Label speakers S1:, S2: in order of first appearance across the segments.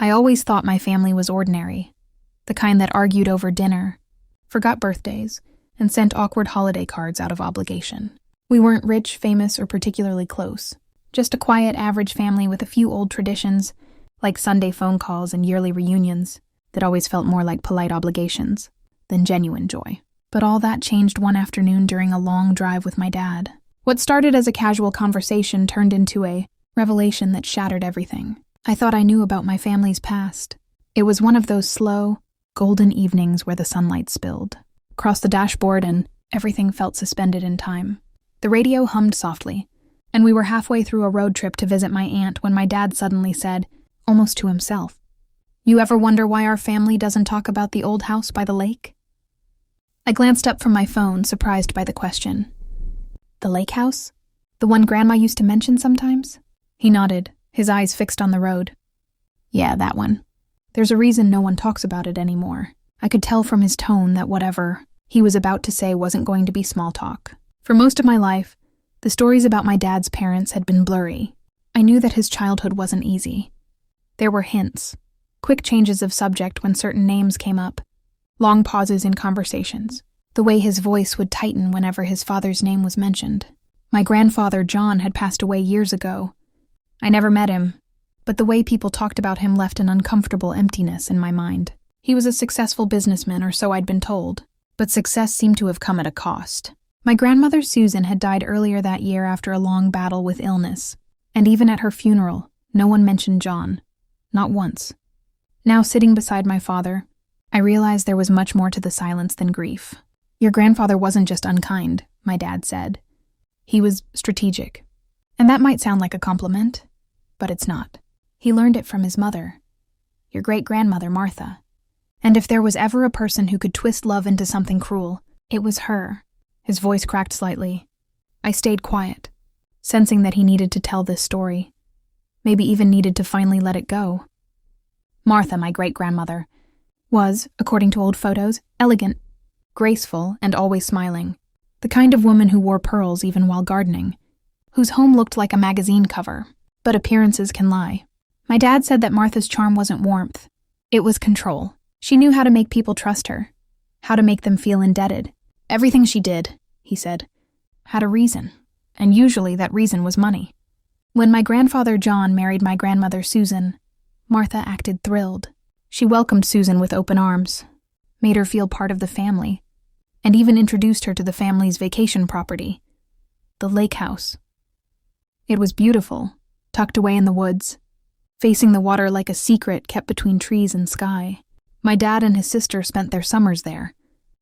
S1: I always thought my family was ordinary, the kind that argued over dinner, forgot birthdays, and sent awkward holiday cards out of obligation. We weren't rich, famous, or particularly close. Just a quiet, average family with a few old traditions, like Sunday phone calls and yearly reunions, that always felt more like polite obligations than genuine joy. But all that changed one afternoon during a long drive with my dad. What started as a casual conversation turned into a revelation that shattered everything. I thought I knew about my family's past. It was one of those slow, golden evenings where the sunlight spilled across the dashboard and everything felt suspended in time. The radio hummed softly, and we were halfway through a road trip to visit my aunt when my dad suddenly said, almost to himself, "You ever wonder why our family doesn't talk about the old house by the lake?" I glanced up from my phone, surprised by the question. "The lake house? The one Grandma used to mention sometimes?" He nodded, his eyes fixed on the road. "Yeah, that one. There's a reason no one talks about it anymore." I could tell from his tone that whatever he was about to say wasn't going to be small talk. For most of my life, the stories about my dad's parents had been blurry. I knew that his childhood wasn't easy. There were hints, quick changes of subject when certain names came up, long pauses in conversations, the way his voice would tighten whenever his father's name was mentioned. My grandfather, John, had passed away years ago. I never met him, but the way people talked about him left an uncomfortable emptiness in my mind. He was a successful businessman, or so I'd been told, but success seemed to have come at a cost. My grandmother, Susan, had died earlier that year after a long battle with illness, and even at her funeral, no one mentioned John. Not once. Now, sitting beside my father, I realized there was much more to the silence than grief. "Your grandfather wasn't just unkind," my dad said. "He was strategic." And that might sound like a compliment, but it's not. He learned it from his mother, your great-grandmother, Martha. And if there was ever a person who could twist love into something cruel, it was her. His voice cracked slightly. I stayed quiet, sensing that he needed to tell this story, maybe even needed to finally let it go. Martha, my great-grandmother, was, according to old photos, elegant, graceful, and always smiling. The kind of woman who wore pearls even while gardening, whose home looked like a magazine cover, but appearances can lie. My dad said that Martha's charm wasn't warmth. It was control. She knew how to make people trust her, how to make them feel indebted. Everything she did, he said, had a reason, and usually that reason was money. When my grandfather John married my grandmother Susan, Martha acted thrilled. She welcomed Susan with open arms, made her feel part of the family, and even introduced her to the family's vacation property, the lake house. It was beautiful, tucked away in the woods, facing the water like a secret kept between trees and sky. My dad and his sister spent their summers there,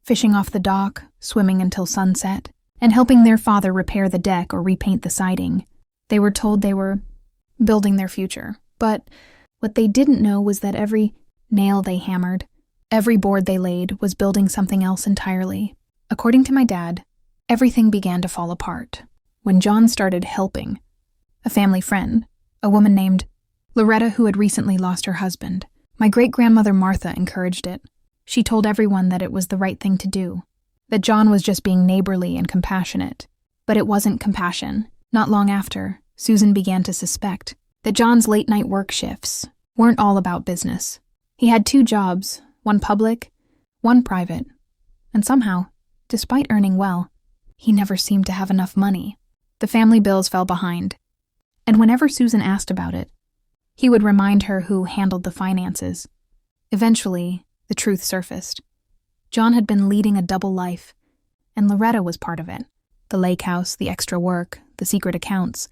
S1: fishing off the dock, swimming until sunset, and helping their father repair the deck or repaint the siding. They were told they were building their future, but what they didn't know was that every nail they hammered, every board they laid, was building something else entirely. According to my dad, everything began to fall apart when John started helping a family friend, a woman named Loretta who had recently lost her husband. My great-grandmother Martha encouraged it. She told everyone that it was the right thing to do, that John was just being neighborly and compassionate. But it wasn't compassion. Not long after, Susan began to suspect that John's late-night work shifts weren't all about business. He had 2 jobs, one public, one private, and somehow, despite earning well, he never seemed to have enough money. The family bills fell behind, and whenever Susan asked about it, he would remind her who handled the finances. Eventually, the truth surfaced. John had been leading a double life, and Loretta was part of it. The lake house, the extra work, the secret accounts.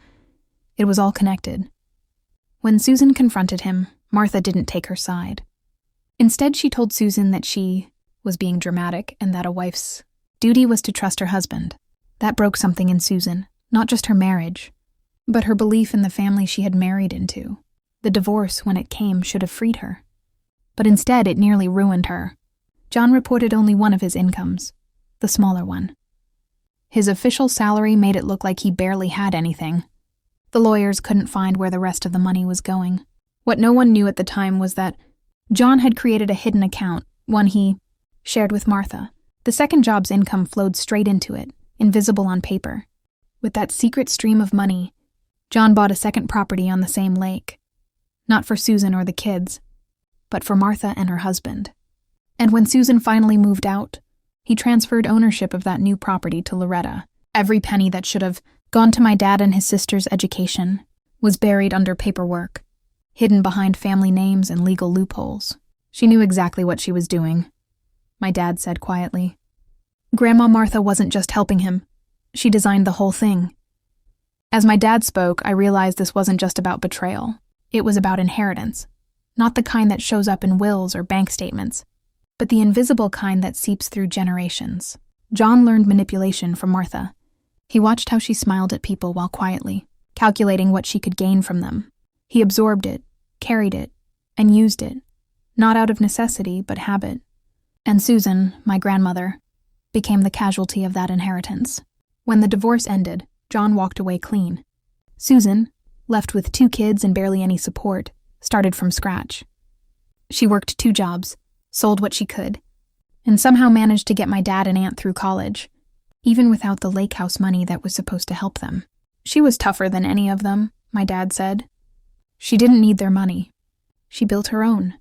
S1: It was all connected. When Susan confronted him, Martha didn't take her side. Instead, she told Susan that she was being dramatic and that a wife's duty was to trust her husband. That broke something in Susan, not just her marriage, but her belief in the family she had married into. The divorce, when it came, should have freed her. But instead, it nearly ruined her. John reported only one of his incomes, the smaller one. His official salary made it look like he barely had anything. The lawyers couldn't find where the rest of the money was going. What no one knew at the time was that John had created a hidden account, one he shared with Martha. The second job's income flowed straight into it, invisible on paper. With that secret stream of money, John bought a second property on the same lake. Not for Susan or the kids, but for Martha and her husband. And when Susan finally moved out, he transferred ownership of that new property to Loretta. Every penny that should have gone to my dad and his sister's education was buried under paperwork, hidden behind family names and legal loopholes. She knew exactly what she was doing, my dad said quietly. Grandma Martha wasn't just helping him. She designed the whole thing. As my dad spoke, I realized this wasn't just about betrayal. It was about inheritance, not the kind that shows up in wills or bank statements, but the invisible kind that seeps through generations. John learned manipulation from Martha. He watched how she smiled at people while quietly calculating what she could gain from them. He absorbed it, carried it, and used it, not out of necessity, but habit. And Susan, my grandmother, became the casualty of that inheritance. When the divorce ended, John walked away clean. Susan, left with 2 kids and barely any support, started from scratch. She worked 2 jobs, sold what she could, and somehow managed to get my dad and aunt through college, even without the lake house money that was supposed to help them. She was tougher than any of them, my dad said. She didn't need their money. She built her own.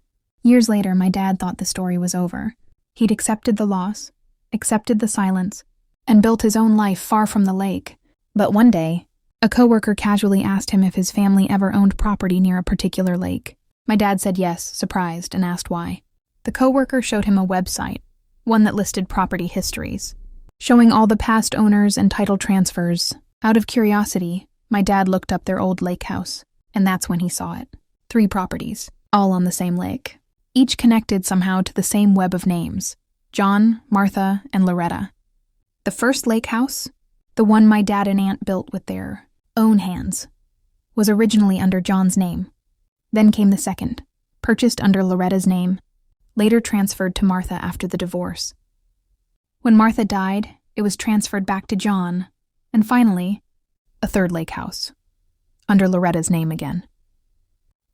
S1: Years later, my dad thought the story was over. He'd accepted the loss, accepted the silence, and built his own life far from the lake. But one day, a coworker casually asked him if his family ever owned property near a particular lake. My dad said yes, surprised, and asked why. The coworker showed him a website, one that listed property histories, showing all the past owners and title transfers. Out of curiosity, my dad looked up their old lake house, and that's when he saw it. 3 properties, all on the same lake, each connected somehow to the same web of names: John, Martha, and Loretta. The first lake house, the one my dad and aunt built with their own hands, was originally under John's name. Then came the second, purchased under Loretta's name, later transferred to Martha after the divorce. When Martha died, it was transferred back to John, and finally, a third lake house, under Loretta's name again.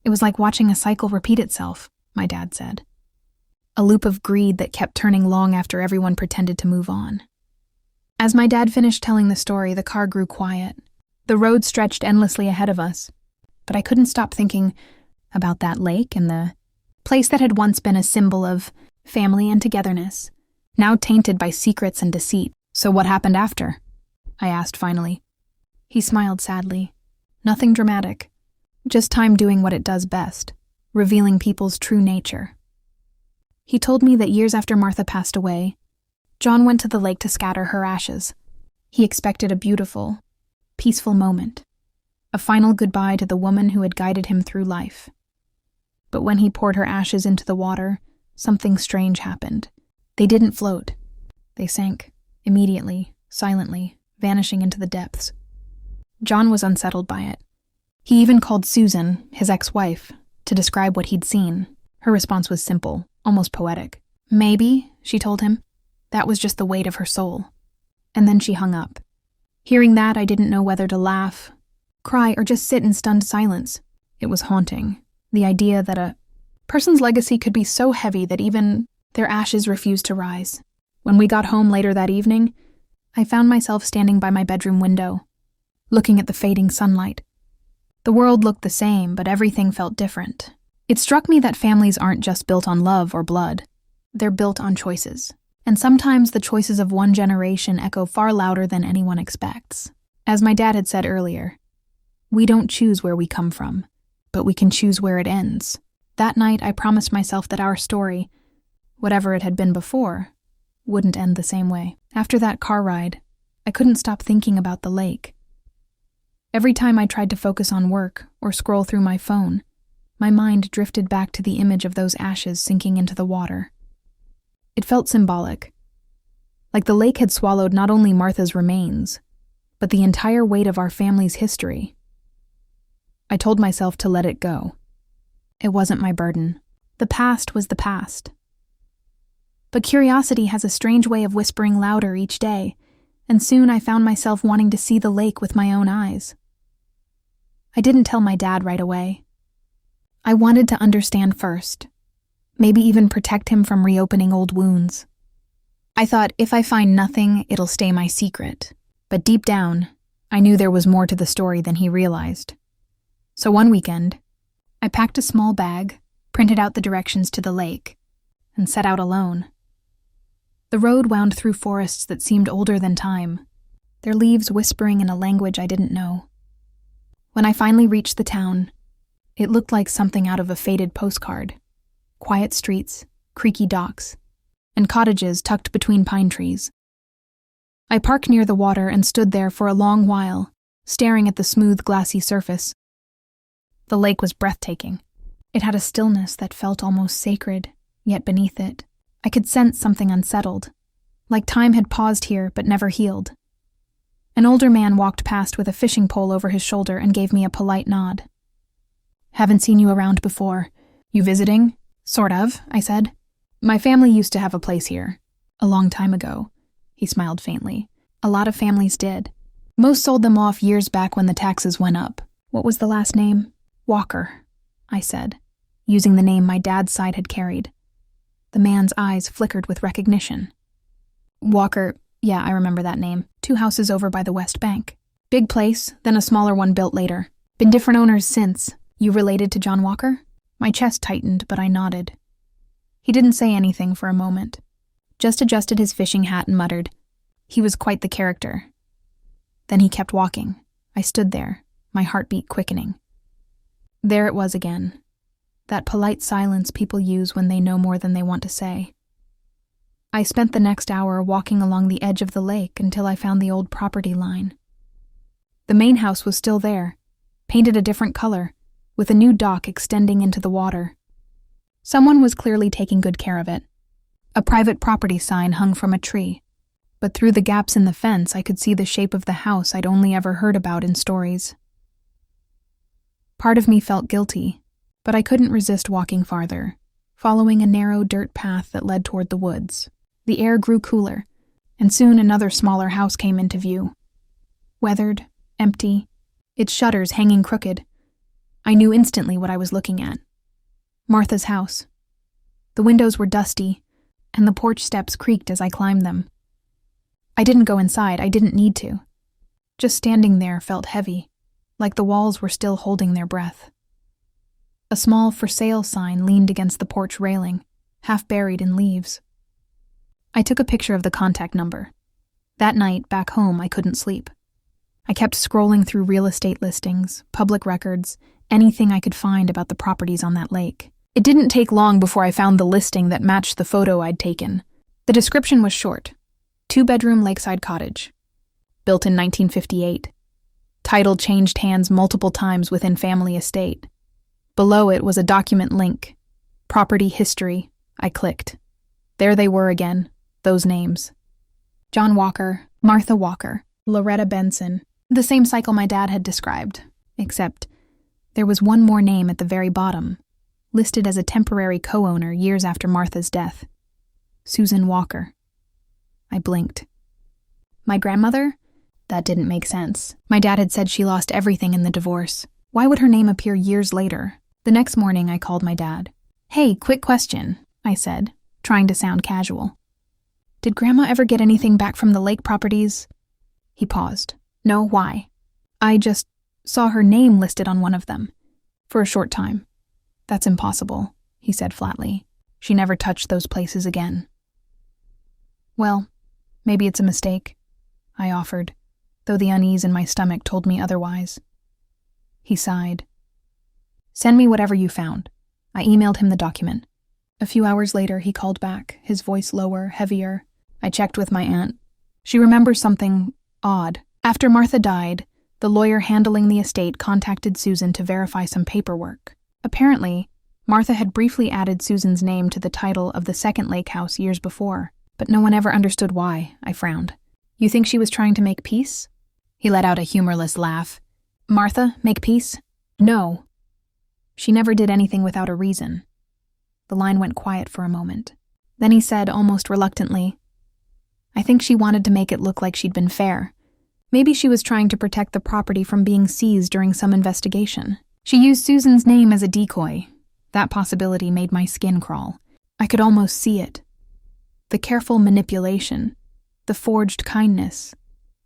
S1: It was like watching a cycle repeat itself, my dad said. A loop of greed that kept turning long after everyone pretended to move on. As my dad finished telling the story, the car grew quiet. The road stretched endlessly ahead of us, but I couldn't stop thinking about that lake and the place that had once been a symbol of family and togetherness, now tainted by secrets and deceit. So what happened after? I asked finally. He smiled sadly. Nothing dramatic. Just time doing what it does best, revealing people's true nature. He told me that years after Martha passed away, John went to the lake to scatter her ashes. He expected a beautiful, peaceful moment, a final goodbye to the woman who had guided him through life. But when he poured her ashes into the water, something strange happened. They didn't float. They sank, immediately, silently, vanishing into the depths. John was unsettled by it. He even called Susan, his ex-wife, to describe what he'd seen. Her response was simple, almost poetic. Maybe, she told him, that was just the weight of her soul. And then she hung up. Hearing that, I didn't know whether to laugh, cry, or just sit in stunned silence. It was haunting, the idea that a person's legacy could be so heavy that even their ashes refused to rise. When we got home later that evening, I found myself standing by my bedroom window, looking at the fading sunlight. The world looked the same, but everything felt different. It struck me that families aren't just built on love or blood. They're built on choices. And sometimes the choices of one generation echo far louder than anyone expects. As my dad had said earlier, we don't choose where we come from, but we can choose where it ends. That night, I promised myself that our story, whatever it had been before, wouldn't end the same way. After that car ride, I couldn't stop thinking about the lake. Every time I tried to focus on work or scroll through my phone, my mind drifted back to the image of those ashes sinking into the water. It felt symbolic, like the lake had swallowed not only Martha's remains, but the entire weight of our family's history. I told myself to let it go. It wasn't my burden. The past was the past. But curiosity has a strange way of whispering louder each day, and soon I found myself wanting to see the lake with my own eyes. I didn't tell my dad right away. I wanted to understand first, maybe even protect him from reopening old wounds. I thought if I find nothing, it'll stay my secret. But deep down, I knew there was more to the story than he realized. So one weekend, I packed a small bag, printed out the directions to the lake, and set out alone. The road wound through forests that seemed older than time, their leaves whispering in a language I didn't know. When I finally reached the town, it looked like something out of a faded postcard. Quiet streets, creaky docks, and cottages tucked between pine trees. I parked near the water and stood there for a long while, staring at the smooth, glassy surface. The lake was breathtaking. It had a stillness that felt almost sacred, yet beneath it, I could sense something unsettled, like time had paused here but never healed. An older man walked past with a fishing pole over his shoulder and gave me a polite nod. "Haven't seen you around before. You visiting?" "Sort of," I said. "My family used to have a place here. A long time ago." He smiled faintly. "A lot of families did. Most sold them off years back when the taxes went up." "What was the last name?" "Walker," I said, using the name my dad's side had carried. The man's eyes flickered with recognition. "Walker, yeah, I remember that name. 2 houses over by the West Bank. Big place, then a smaller one built later. Been different owners since. You related to John Walker?" My chest tightened, but I nodded. He didn't say anything for a moment, just adjusted his fishing hat and muttered, "He was quite the character." Then he kept walking. I stood there, my heartbeat quickening. There it was again, that polite silence people use when they know more than they want to say. I spent the next hour walking along the edge of the lake until I found the old property line. The main house was still there, painted a different color, with a new dock extending into the water. Someone was clearly taking good care of it. A private property sign hung from a tree, but through the gaps in the fence I could see the shape of the house I'd only ever heard about in stories. Part of me felt guilty, but I couldn't resist walking farther, following a narrow dirt path that led toward the woods. The air grew cooler, and soon another smaller house came into view. Weathered, empty, its shutters hanging crooked. I knew instantly what I was looking at. Martha's house. The windows were dusty, and the porch steps creaked as I climbed them. I didn't go inside, I didn't need to. Just standing there felt heavy, like the walls were still holding their breath. A small for sale sign leaned against the porch railing, half buried in leaves. I took a picture of the contact number. That night, back home, I couldn't sleep. I kept scrolling through real estate listings, public records, anything I could find about the properties on that lake. It didn't take long before I found the listing that matched the photo I'd taken. The description was short. 2-bedroom lakeside cottage. Built in 1958. Title changed hands multiple times within family estate. Below it was a document link. Property history. I clicked. There they were again, those names. John Walker, Martha Walker, Loretta Benson. The same cycle my dad had described, except there was one more name at the very bottom, listed as a temporary co-owner years after Martha's death. Susan Walker. I blinked. My grandmother? That didn't make sense. My dad had said she lost everything in the divorce. Why would her name appear years later? The next morning I called my dad. "Hey, quick question," I said, trying to sound casual. "Did Grandma ever get anything back from the lake properties?" He paused. "No, why?" "I just saw her name listed on one of them. For a short time." "That's impossible," he said flatly. "She never touched those places again." "Well, maybe it's a mistake," I offered, though the unease in my stomach told me otherwise. He sighed. "Send me whatever you found." I emailed him the document. A few hours later, he called back, his voice lower, heavier. I checked with my aunt. She remembers something odd. After Martha died, the lawyer handling the estate contacted Susan to verify some paperwork. Apparently, Martha had briefly added Susan's name to the title of the second lake house years before, but no one ever understood why. I frowned. "You think she was trying to make peace?" He let out a humorless laugh. "Martha, make peace? No. She never did anything without a reason." The line went quiet for a moment. Then he said, almost reluctantly, "I think she wanted to make it look like she'd been fair. Maybe she was trying to protect the property from being seized during some investigation. She used Susan's name as a decoy. That possibility made my skin crawl. I could almost see it. The careful manipulation, the forged kindness,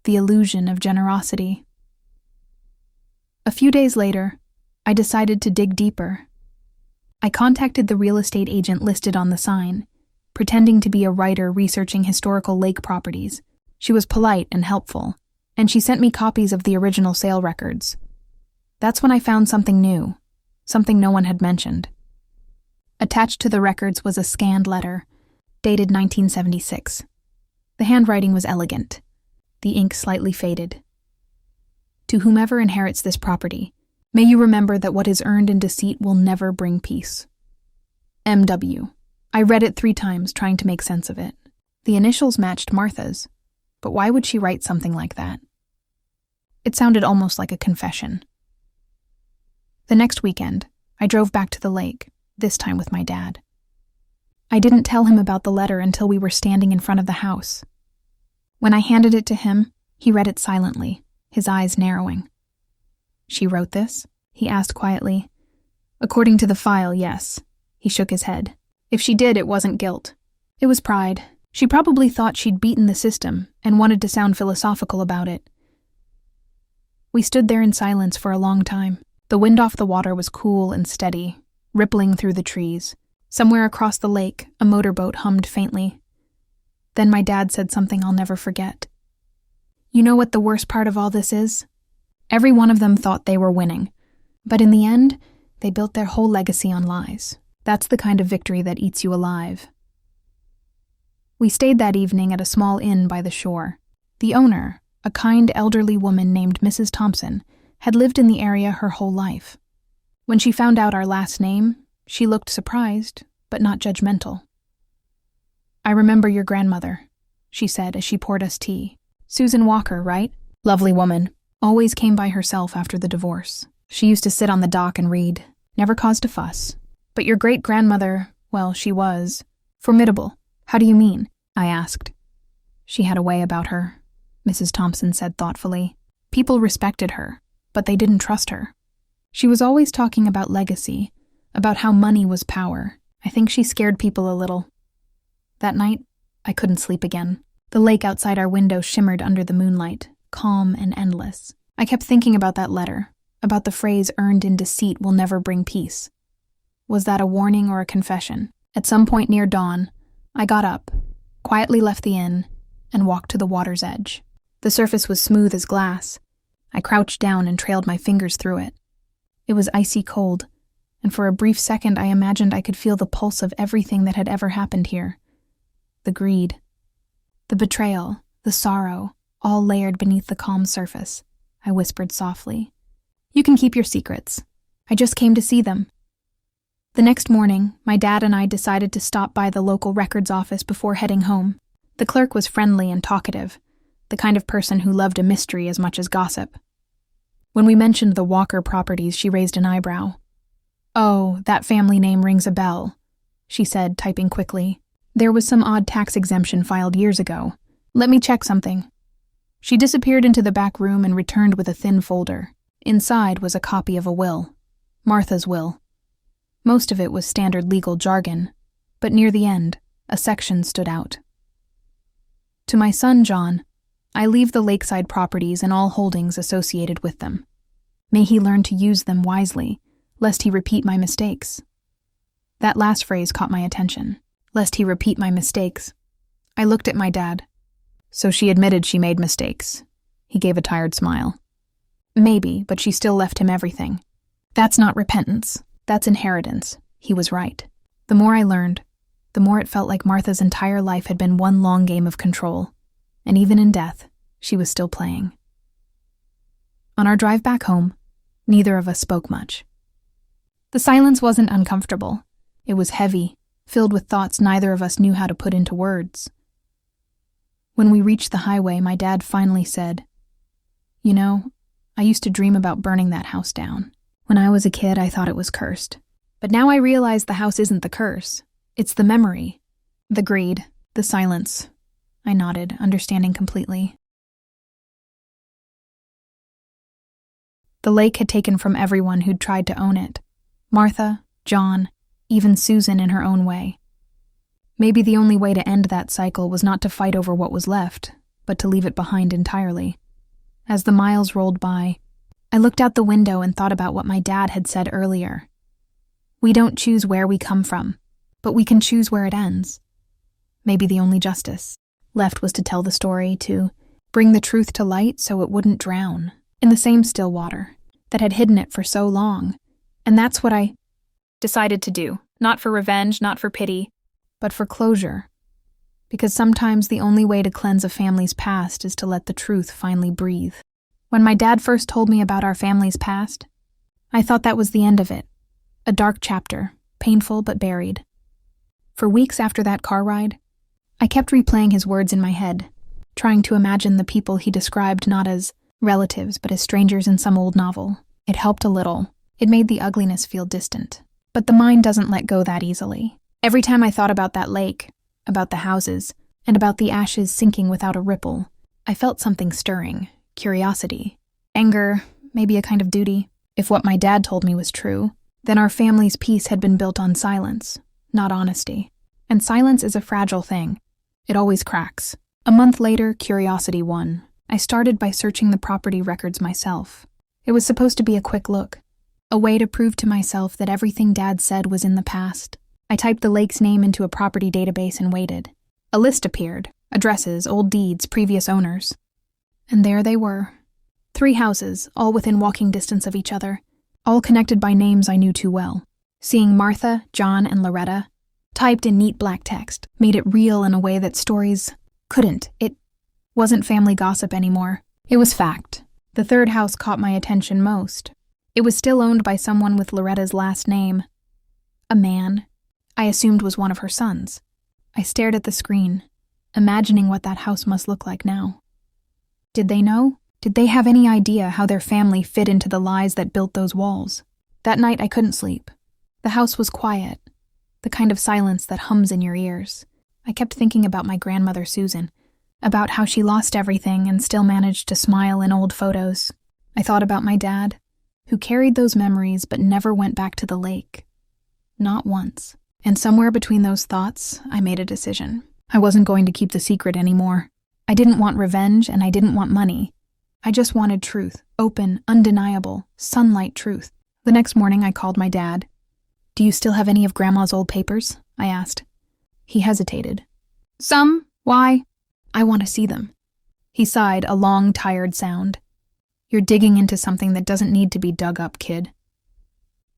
S1: the illusion of generosity." A few days later, I decided to dig deeper. I contacted the real estate agent listed on the sign, pretending to be a writer researching historical lake properties. She was polite and helpful, and she sent me copies of the original sale records. That's when I found something new, something no one had mentioned. Attached to the records was a scanned letter, dated 1976. The handwriting was elegant, the ink slightly faded. To whomever inherits this property, may you remember that what is earned in deceit will never bring peace. M.W. I read it 3 times, trying to make sense of it. The initials matched Martha's, but why would she write something like that? It sounded almost like a confession. The next weekend, I drove back to the lake, this time with my dad. I didn't tell him about the letter until we were standing in front of the house. When I handed it to him, he read it silently, his eyes narrowing. "She wrote this?" he asked quietly. "According to the file, yes." He shook his head. "If she did, it wasn't guilt. It was pride. She probably thought she'd beaten the system and wanted to sound philosophical about it." We stood there in silence for a long time. The wind off the water was cool and steady, rippling through the trees. Somewhere across the lake, a motorboat hummed faintly. Then my dad said something I'll never forget. "You know what the worst part of all this is? Every one of them thought they were winning, but in the end, they built their whole legacy on lies. That's the kind of victory that eats you alive." We stayed that evening at a small inn by the shore. The owner, a kind elderly woman named Mrs. Thompson, had lived in the area her whole life. When she found out our last name, she looked surprised, but not judgmental. "I remember your grandmother," she said as she poured us tea. "Susan Walker, right? Lovely woman. Always came by herself after the divorce. She used to sit on the dock and read. Never caused a fuss. But your great-grandmother, well, she was formidable." "How do you mean?" I asked. "She had a way about her," Mrs. Thompson said thoughtfully. "People respected her, but they didn't trust her. She was always talking about legacy, about how money was power. I think she scared people a little." That night, I couldn't sleep again. The lake outside our window shimmered under the moonlight, calm and endless. I kept thinking about that letter, about the phrase "earned in deceit will never bring peace." Was that a warning or a confession? At some point near dawn, I got up, quietly left the inn, and walked to the water's edge. The surface was smooth as glass. I crouched down and trailed my fingers through it. It was icy cold, and for a brief second I imagined I could feel the pulse of everything that had ever happened here. The greed, the betrayal, the sorrow, all layered beneath the calm surface. I whispered softly, "You can keep your secrets. I just came to see them." The next morning, my dad and I decided to stop by the local records office before heading home. The clerk was friendly and talkative, the kind of person who loved a mystery as much as gossip. When we mentioned the Walker properties, she raised an eyebrow. "Oh, that family name rings a bell," she said, typing quickly. "There was some odd tax exemption filed years ago. Let me check something." She disappeared into the back room and returned with a thin folder. Inside was a copy of a will, Martha's will. Most of it was standard legal jargon, but near the end, a section stood out. "To my son, John, I leave the lakeside properties and all holdings associated with them. May he learn to use them wisely, lest he repeat my mistakes." That last phrase caught my attention. Lest he repeat my mistakes. I looked at my dad. "So she admitted she made mistakes." He gave a tired smile. "Maybe, but she still left him everything. That's not repentance. That's inheritance." He was right. The more I learned, the more it felt like Martha's entire life had been one long game of control, and even in death, she was still playing. On our drive back home, neither of us spoke much. The silence wasn't uncomfortable. It was heavy, filled with thoughts neither of us knew how to put into words. When we reached the highway, my dad finally said, "You know, I used to dream about burning that house down. When I was a kid, I thought it was cursed. But now I realize the house isn't the curse. It's the memory, the greed, the silence." I nodded, understanding completely. The lake had taken from everyone who'd tried to own it. Martha, John, even Susan in her own way. Maybe the only way to end that cycle was not to fight over what was left, but to leave it behind entirely. As the miles rolled by, I looked out the window and thought about what my dad had said earlier. We don't choose where we come from, but we can choose where it ends. Maybe the only justice left was to tell the story, to bring the truth to light so it wouldn't drown in the same still water that had hidden it for so long. And that's what I decided to do, not for revenge, not for pity, but for closure. Because sometimes the only way to cleanse a family's past is to let the truth finally breathe. When my dad first told me about our family's past, I thought that was the end of it. A dark chapter, painful but buried. For weeks after that car ride, I kept replaying his words in my head, trying to imagine the people he described not as relatives but as strangers in some old novel. It helped a little. It made the ugliness feel distant. But the mind doesn't let go that easily. Every time I thought about that lake, about the houses, and about the ashes sinking without a ripple, I felt something stirring. Curiosity. Anger, maybe a kind of duty. If what my dad told me was true, then our family's peace had been built on silence, not honesty. And silence is a fragile thing. It always cracks. A month later, curiosity won. I started by searching the property records myself. It was supposed to be a quick look, a way to prove to myself that everything Dad said was in the past. I typed the lake's name into a property database and waited. A list appeared, addresses, old deeds, previous owners. And there they were. 3 houses, all within walking distance of each other, all connected by names I knew too well. Seeing Martha, John, and Loretta, typed in neat black text, made it real in a way that stories couldn't. It wasn't family gossip anymore. It was fact. The 3rd house caught my attention most. It was still owned by someone with Loretta's last name. A man I assumed was one of her sons. I stared at the screen, imagining what that house must look like now. Did they know? Did they have any idea how their family fit into the lies that built those walls? That night I couldn't sleep. The house was quiet, the kind of silence that hums in your ears. I kept thinking about my grandmother Susan, about how she lost everything and still managed to smile in old photos. I thought about my dad, who carried those memories but never went back to the lake. Not once. And somewhere between those thoughts, I made a decision. I wasn't going to keep the secret anymore. I didn't want revenge and I didn't want money. I just wanted truth, open, undeniable, sunlight truth. The next morning I called my dad. "Do you still have any of Grandma's old papers?" I asked. He hesitated. "Some. Why?" "I want to see them." He sighed, a long, tired sound. "You're digging into something that doesn't need to be dug up, kid."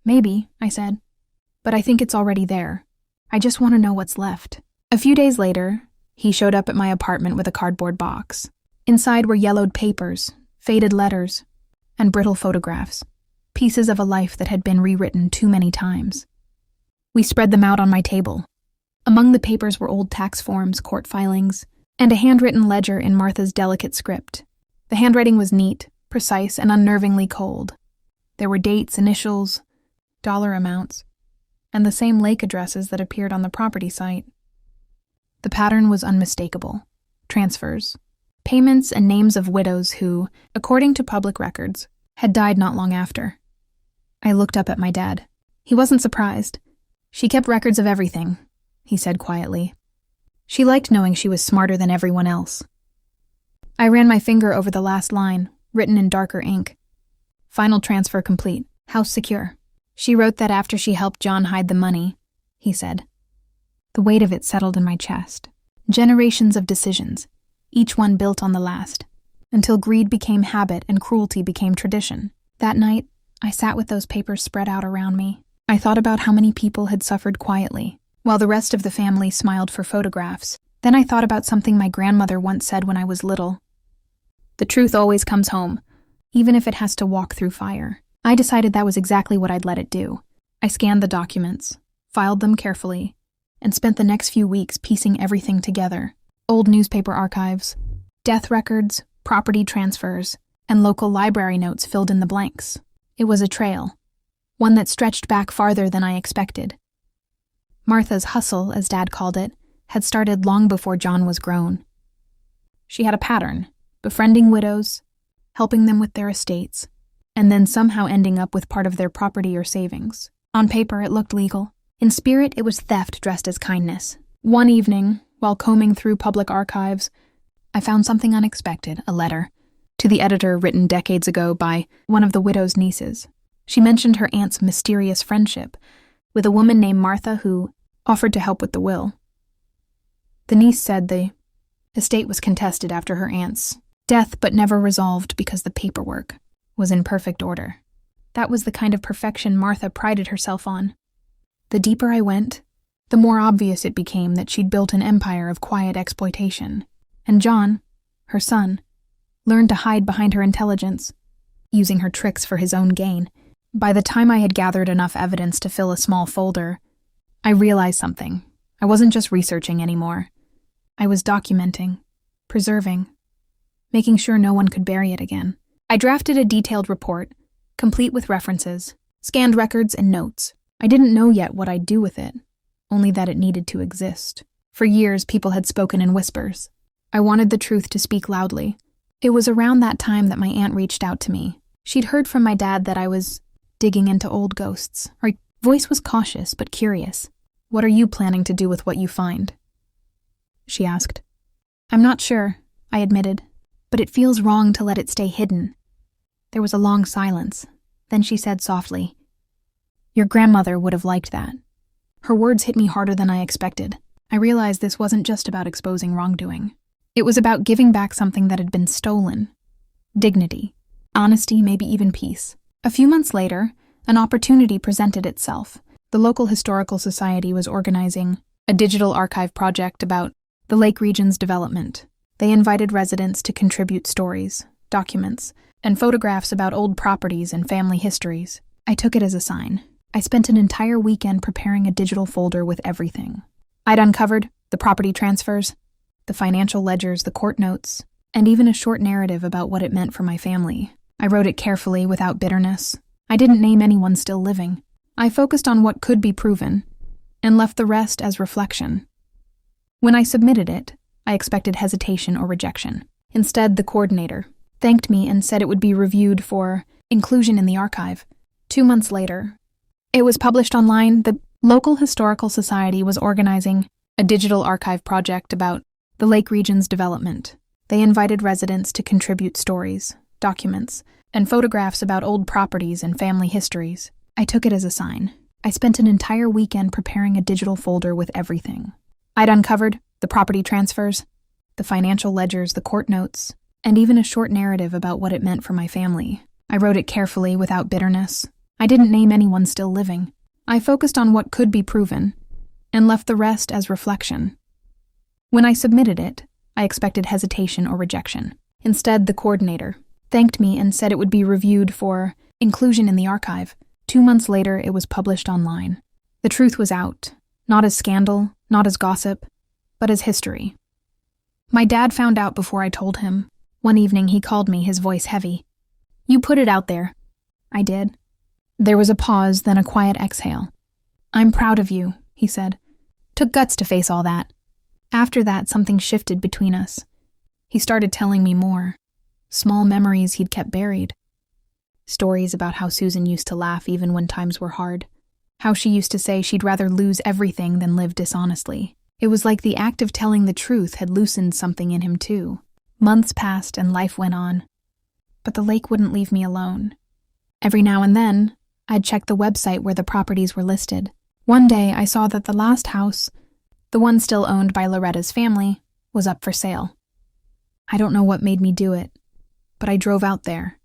S1: "Maybe," I said. "But I think it's already there. I just want to know what's left." A few days later, he showed up at my apartment with a cardboard box. Inside were yellowed papers, faded letters, and brittle photographs, pieces of a life that had been rewritten too many times. We spread them out on my table. Among the papers were old tax forms, court filings, and a handwritten ledger in Martha's delicate script. The handwriting was neat, precise, and unnervingly cold. There were dates, initials, dollar amounts, and the same lake addresses that appeared on the property site. The pattern was unmistakable. Transfers, payments, and names of widows who, according to public records, had died not long after. I looked up at my dad. He wasn't surprised. "She kept records of everything," he said quietly. "She liked knowing she was smarter than everyone else." I ran my finger over the last line, written in darker ink. "Final transfer complete. House secure." "She wrote that after she helped John hide the money," he said. The weight of it settled in my chest. Generations of decisions, each one built on the last, until greed became habit and cruelty became tradition. That night, I sat with those papers spread out around me. I thought about how many people had suffered quietly, while the rest of the family smiled for photographs. Then I thought about something my grandmother once said when I was little. "The truth always comes home, even if it has to walk through fire." I decided that was exactly what I'd let it do. I scanned the documents, filed them carefully, and spent the next few weeks piecing everything together. Old newspaper archives, death records, property transfers, and local library notes filled in the blanks. It was a trail, one that stretched back farther than I expected. Martha's hustle, as Dad called it, had started long before John was grown. She had a pattern, befriending widows, helping them with their estates, and then somehow ending up with part of their property or savings. On paper, it looked legal. In spirit, it was theft dressed as kindness. One evening, while combing through public archives, I found something unexpected, a letter to the editor written decades ago by one of the widow's nieces. She mentioned her aunt's mysterious friendship, with a woman named Martha who offered to help with the will. The niece said the estate was contested after her aunt's death but never resolved because the paperwork was in perfect order. That was the kind of perfection Martha prided herself on. The deeper I went, the more obvious it became that she'd built an empire of quiet exploitation. And John, her son, learned to hide behind her intelligence, using her tricks for his own gain. By the time I had gathered enough evidence to fill a small folder, I realized something. I wasn't just researching anymore. I was documenting, preserving, making sure no one could bury it again. I drafted a detailed report, complete with references, scanned records and notes. I didn't know yet what I'd do with it, only that it needed to exist. For years, people had spoken in whispers. I wanted the truth to speak loudly. It was around that time that my aunt reached out to me. She'd heard from my dad that I was digging into old ghosts. Her voice was cautious but curious. "What are you planning to do with what you find?" she asked. "I'm not sure," I admitted, "but it feels wrong to let it stay hidden." There was a long silence. Then she said softly, "Your grandmother would have liked that." Her words hit me harder than I expected. I realized this wasn't just about exposing wrongdoing. It was about giving back something that had been stolen. Dignity, honesty, maybe even peace. A few months later, an opportunity presented itself. The local historical society was organizing a digital archive project about the lake region's development. They invited residents to contribute stories, documents, and photographs about old properties and family histories. I took it as a sign. I spent an entire weekend preparing a digital folder with everything. I'd uncovered the property transfers, the financial ledgers, the court notes, and even a short narrative about what it meant for my family. I wrote it carefully, without bitterness. I didn't name anyone still living. I focused on what could be proven, and left the rest as reflection. When I submitted it, I expected hesitation or rejection. Instead, the coordinator thanked me and said it would be reviewed for inclusion in the archive. 2 months later, it was published online. The local historical society was organizing a digital archive project about the lake region's development. They invited residents to contribute stories, documents, and photographs about old properties and family histories. I took it as a sign. I spent an entire weekend preparing a digital folder with everything. I'd uncovered the property transfers, the financial ledgers, the court notes, and even a short narrative about what it meant for my family. I wrote it carefully, without bitterness. I didn't name anyone still living. I focused on what could be proven, and left the rest as reflection. When I submitted it, I expected hesitation or rejection. Instead, the coordinator thanked me and said it would be reviewed for inclusion in the archive. 2 months later, it was published online. The truth was out, not as scandal, not as gossip, but as history. My dad found out before I told him. One evening, he called me, his voice heavy. "You put it out there." I did. There was a pause, then a quiet exhale. "I'm proud of you," he said. "Took guts to face all that." After that, something shifted between us. He started telling me more. Small memories he'd kept buried. Stories about how Susan used to laugh even when times were hard. How she used to say she'd rather lose everything than live dishonestly. It was like the act of telling the truth had loosened something in him too. Months passed and life went on. But the lake wouldn't leave me alone. Every now and then, I'd check the website where the properties were listed. One day, I saw that the last house, the one still owned by Loretta's family, was up for sale. I don't know what made me do it, but I drove out there,